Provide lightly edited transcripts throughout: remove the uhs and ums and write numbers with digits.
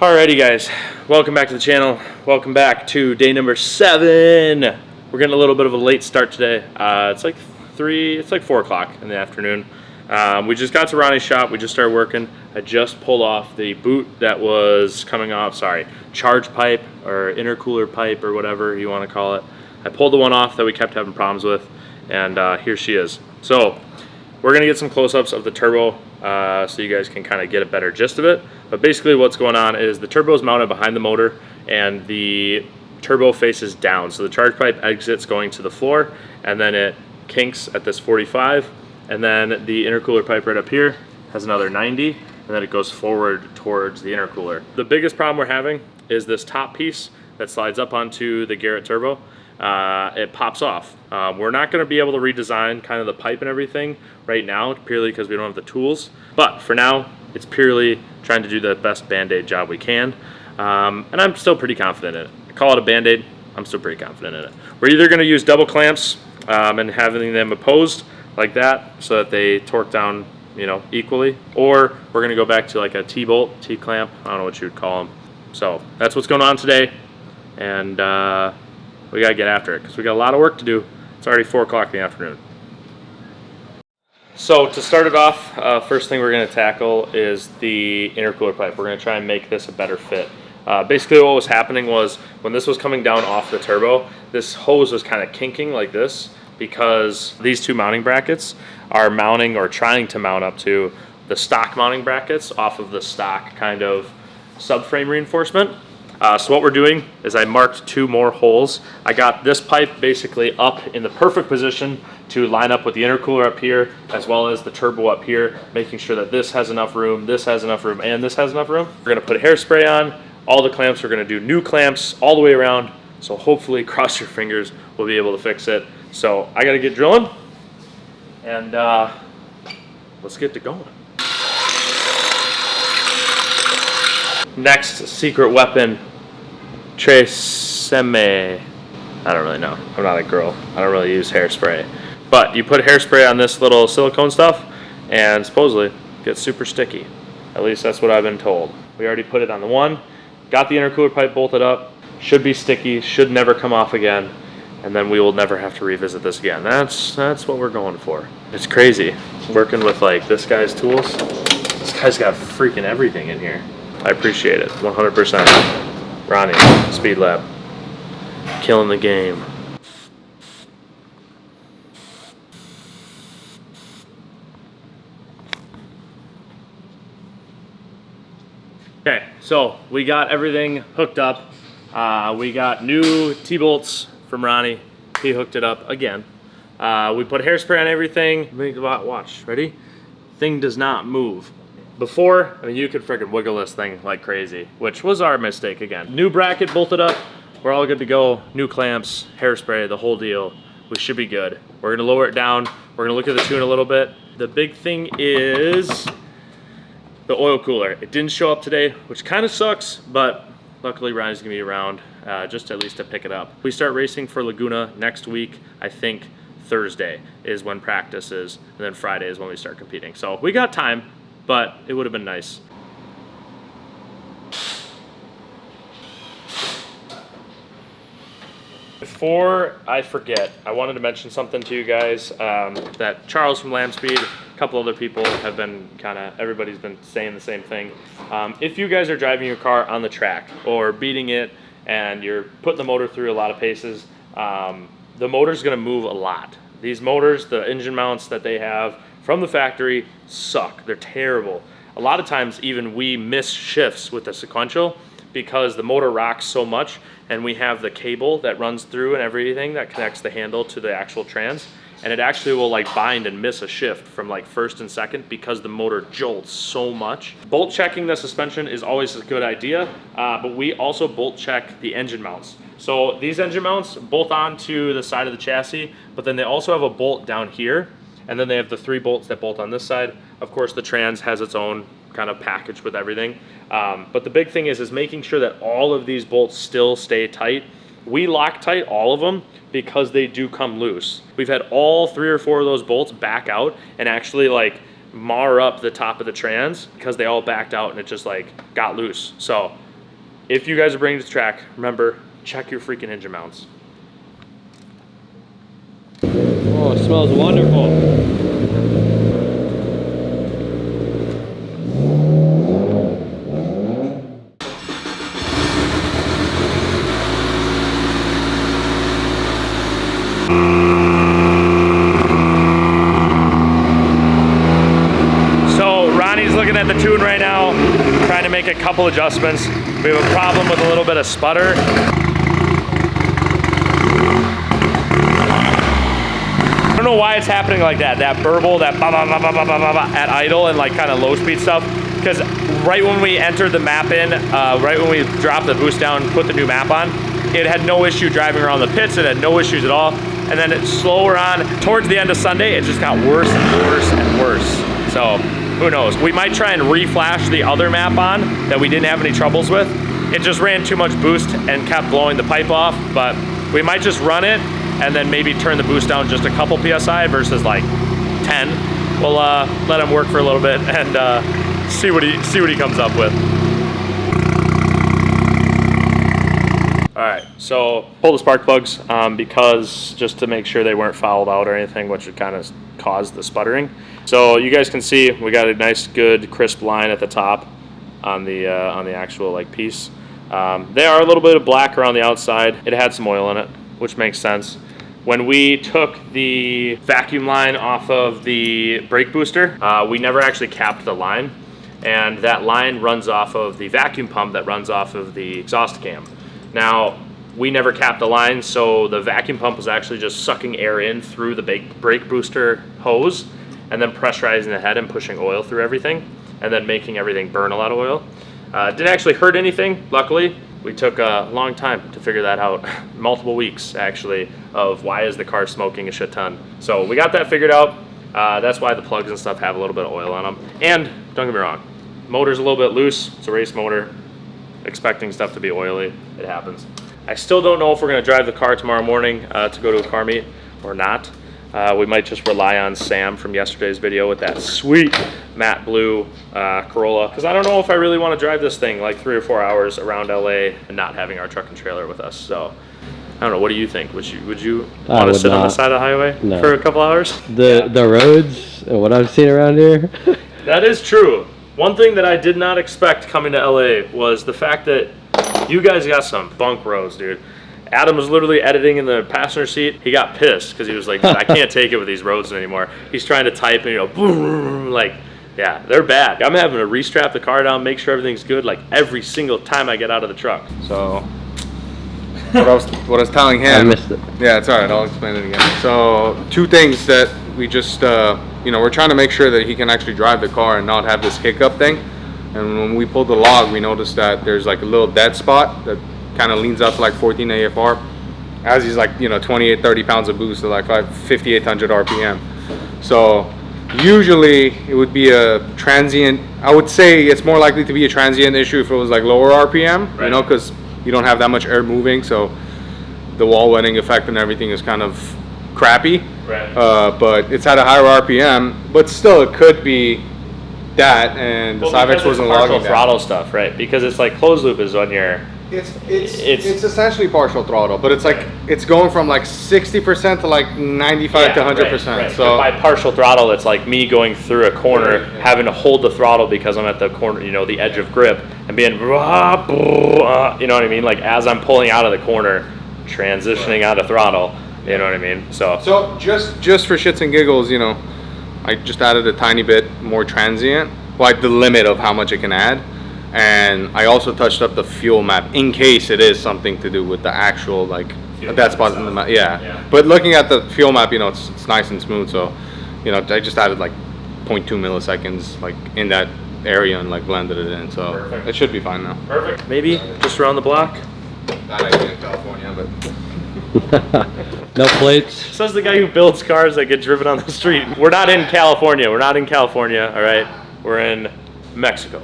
Alrighty guys, welcome back to the channel. Welcome back to day number 7. We're getting a little bit of a late start today. It's like 4 o'clock in the afternoon. We just got to Ronnie's shop. We just started working. I just pulled off the boot that was coming off, charge pipe or intercooler pipe or whatever you want to call it. I pulled the one off that we kept having problems with, and here she is. So we're gonna get some close-ups of the turbo so you guys can kind of get a better gist of it. But basically what's going on is the turbo is mounted behind the motor and the turbo faces down. So the charge pipe exits going to the floor, and then it kinks at this 45, and then the intercooler pipe right up here has another 90, and then it goes forward towards the intercooler. The biggest problem we're having is this top piece that slides up onto the Garrett turbo. It pops off. We're not going to be able to redesign kind of the pipe and everything right now, purely because we don't have the tools. But for now, it's purely trying to do the best Band-Aid job we can. And I'm still pretty confident in it. I call it a Band-Aid. I'm still pretty confident in it. We're either going to use double clamps and having them opposed like that so that they torque down, equally, or we're going to go back to like a T-bolt, T-clamp. I don't know what you would call them. So that's what's going on today, and we got to get after it because we got a lot of work to do. It's already 4 o'clock in the afternoon. So to start it off, first thing we're going to tackle is the intercooler pipe. We're going to try and make this a better fit. Basically what was happening was when this was coming down off the turbo, this hose was kind of kinking like this because these two mounting brackets are mounting or trying to mount up to the stock mounting brackets off of the stock kind of subframe reinforcement. So what we're doing is I marked 2 more holes. I got this pipe basically up in the perfect position to line up with the intercooler up here as well as the turbo up here, making sure that this has enough room, this has enough room, and this has enough room. We're going to put hairspray on all the clamps. We're going to do new clamps all the way around, so hopefully, cross your fingers, we'll be able to fix it. So I got to get drilling, and let's get to going. Next secret weapon, Tresemme. I don't really know. I'm not a girl. I don't really use hairspray. But you put hairspray on this little silicone stuff and supposedly it gets super sticky. At least that's what I've been told. We already put it on the one, got the intercooler pipe bolted up, should be sticky, should never come off again, and then we will never have to revisit this again. That's what we're going for. It's crazy working with like this guy's tools. This guy's got freaking everything in here. I appreciate it, 100%. Ronnie, Speed Lab, killing the game. Okay, so we got everything hooked up. We got new T-bolts from Ronnie. He hooked it up again. We put hairspray on everything. Watch, ready? Thing does not move. Before, you could freaking wiggle this thing like crazy, which was our mistake again. New bracket bolted up, we're all good to go. New clamps, hairspray, the whole deal. We should be good. We're gonna lower it down. We're gonna look at the tune a little bit. The big thing is the oil cooler. It didn't show up today, which kind of sucks, but luckily Ryan's gonna be around just at least to pick it up. We start racing for Laguna next week. I think Thursday is when practice is, and then Friday is when we start competing. So we got time, but it would have been nice. Before I forget, I wanted to mention something to you guys that Charles from Lamspeed, a couple other people have been everybody's been saying the same thing. If you guys are driving your car on the track or beating it and you're putting the motor through a lot of paces, the motor's gonna move a lot. These motors, the engine mounts that they have from the factory suck. They're terrible. A lot of times even we miss shifts with the sequential because the motor rocks so much, and we have the cable that runs through and everything that connects the handle to the actual trans, and it actually will like bind and miss a shift from like first and second because the motor jolts so much. Bolt checking the suspension is always a good idea, but we also bolt check the engine mounts. So these engine mounts bolt onto the side of the chassis, but then they also have a bolt down here, and then they have the 3 bolts that bolt on this side. Of course, the trans has its own kind of package with everything. But the big thing is making sure that all of these bolts still stay tight. We Loctite all of them because they do come loose. We've had all 3 or 4 of those bolts back out and actually mar up the top of the trans because they all backed out and it just got loose. So if you guys are bringing it to the track, remember, check your freaking engine mounts. Oh, it smells wonderful. Looking at the tune right now, trying to make a couple adjustments. We have a problem with a little bit of sputter. I don't know why it's happening like that. That burble, that ba ba ba ba ba ba ba at idle and like kind of low speed stuff. Because right when we entered the map in, right when we dropped the boost down, put the new map on, it had no issue driving around the pits. It had no issues at all. And then it's slower on towards the end of Sunday. It just got worse and worse and worse. So. Who knows? We might try and reflash the other map on that we didn't have any troubles with. It just ran too much boost and kept blowing the pipe off, but we might just run it and then maybe turn the boost down just a couple PSI versus like 10. We'll let him work for a little bit and see what he comes up with. All right, so pull the spark plugs because just to make sure they weren't fouled out or anything, which would kind of cause the sputtering. So you guys can see we got a nice, good, crisp line at the top on the actual like piece. They are a little bit of black around the outside. It had some oil in it, which makes sense. When we took the vacuum line off of the brake booster, we never actually capped the line, and that line runs off of the vacuum pump that runs off of the exhaust cam. Now, we never capped the line, so the vacuum pump was actually just sucking air in through the brake booster hose and then pressurizing the head and pushing oil through everything and then making everything burn a lot of oil. Didn't actually hurt anything, luckily. We took a long time to figure that out, multiple weeks actually, of why is the car smoking a shit ton. So we got that figured out. That's why the plugs and stuff have a little bit of oil on them. And don't get me wrong, motor's a little bit loose. It's a race motor. Expecting stuff to be oily, it happens. I still don't know if we're gonna drive the car tomorrow morning to go to a car meet or not. We might just rely on Sam from yesterday's video with that sweet matte blue Corolla, because I don't know if I really want to drive this thing like 3 or 4 hours around LA and not having our truck and trailer with us. So I don't know. What do you think? Would you want to sit on the side of the highway for a couple hours? The roads and what I've seen around here. That is true. One thing that I did not expect coming to LA was the fact that you guys got some bunk roads, dude. Adam was literally editing in the passenger seat. He got pissed because he was like, I can't take it with these roads anymore. He's trying to type and, boom, like, yeah, they're bad. I'm having to restrap the car down, make sure everything's good, like every single time I get out of the truck. So, what I was telling him. I missed it. Yeah, it's all right. I'll explain it again. So, 2 things that we just, we're trying to make sure that he can actually drive the car and not have this hiccup thing. And when we pulled the log, we noticed that there's like a little dead spot that kind of leans up to like 14 AFR as he's like 28 30 pounds of boost at like 5800 RPM. So usually it would be a transient. I would say it's more likely to be a transient issue if it was like lower RPM, right. Because you don't have that much air moving, so the wall wetting effect and everything is kind of crappy. Right. But it's at a higher RPM, but still it could be that, and the Cyvex wasn't logging that. Throttle stuff, right? Because it's like closed loop is when you're. It's essentially partial throttle, but it's like it's going from like 60% to like 95 to 100%. Right. So but by partial throttle, it's like me going through a corner, having to hold the throttle because I'm at the corner, the edge of grip, and being, you know what I mean? Like as I'm pulling out of the corner, transitioning out of throttle, you know what I mean? So just for shits and giggles, I just added a tiny bit more transient, like the limit of how much it can add. And I also touched up the fuel map in case it is something to do with the actual that spot in the map. Yeah. But looking at the fuel map, it's nice and smooth. So, I just added like 0.2 milliseconds like in that area and like blended it in. So perfect. It should be fine now. Perfect. Maybe just around the block. That idea in California, but No plates. Says the guy who builds cars that get driven on the street. We're not in California. All right. We're in Mexico.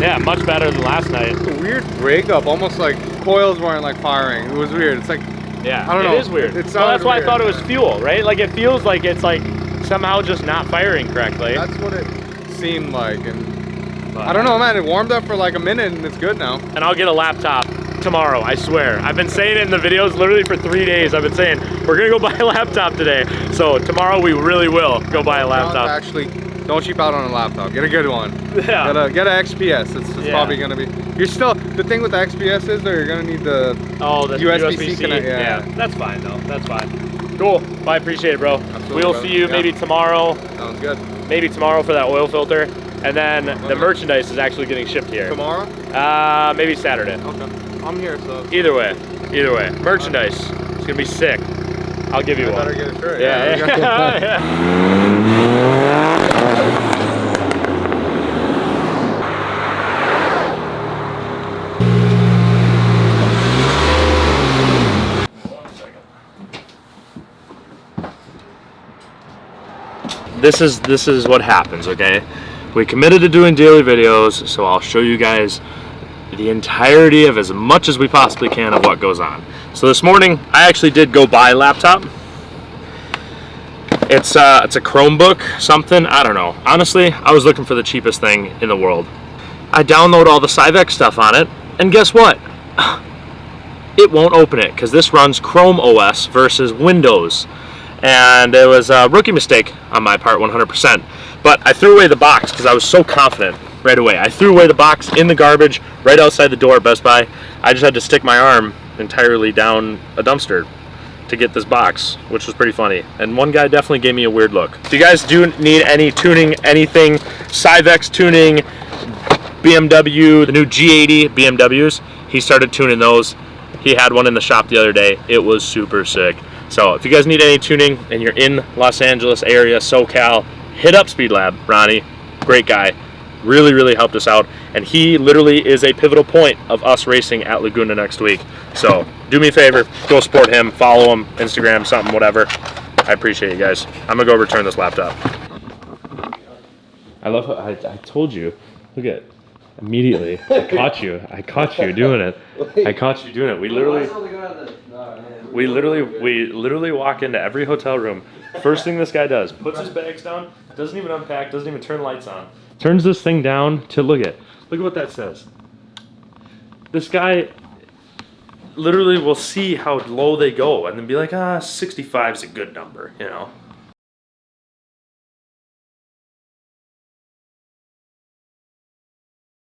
Yeah, much better than last night. a weird breakup, almost like coils weren't like firing. It was weird. It's like Yeah, I don't know. It is weird. It Well, sounded that's why weird. I thought it was fuel, right? Like it feels like it's like somehow just not firing correctly. That's what it seemed like, and I don't know, man. It warmed up for like a minute, and it's good now. And I'll get a laptop tomorrow, I swear. I've been saying it in the videos literally for 3 days. I've been saying we're gonna go buy a laptop today. So tomorrow we really will go buy a laptop. Actually, don't cheap out on a laptop. Get a good one. Yeah. Get an XPS. It's probably gonna be. You're still the thing with the XPS is that you're gonna need the the USB-C connect. Yeah, that's fine though. That's fine. Cool. Well, I appreciate it, bro. Absolutely, We'll brother. see you maybe tomorrow. Sounds good. Maybe tomorrow for that oil filter, and then the merchandise is actually getting shipped here. Tomorrow? Maybe Saturday. Okay. I'm here, so. Either way. Merchandise. It's gonna be sick. I'll give you one. Better get a shirt. Yeah. This is what happens, okay? We committed to doing daily videos, so I'll show you guys the entirety of as much as we possibly can of what goes on. So this morning, I actually did go buy a laptop. It's a Chromebook, something, I don't know. Honestly, I was looking for the cheapest thing in the world. I download all the Cyvex stuff on it, and guess what? It won't open it, because this runs Chrome OS versus Windows. And it was a rookie mistake on my part, 100%. But I threw away the box because I was so confident right away. I threw away the box in the garbage right outside the door at Best Buy. I just had to stick my arm entirely down a dumpster to get this box, which was pretty funny. And one guy definitely gave me a weird look. If you guys do need any tuning, anything, Cyvex tuning, BMW, the new G80 BMWs, he started tuning those. He had one in the shop the other day. It was super sick. So if you guys need any tuning and you're in Los Angeles area, SoCal, hit up Speed Lab. Ronnie, great guy, really helped us out, and he literally is a pivotal point of us racing at Laguna next week. So do me a favor, go support him, follow him, Instagram, something, whatever. I appreciate you guys. I'm gonna go return this laptop. I love how I told you. Look at immediately. I caught you doing it. We literally walk into every hotel room. First thing this guy does, puts his bags down, doesn't even unpack, doesn't even turn lights on. Turns this thing down to look at what that says. This guy literally will see how low they go and then be like, 65 is a good number, you know.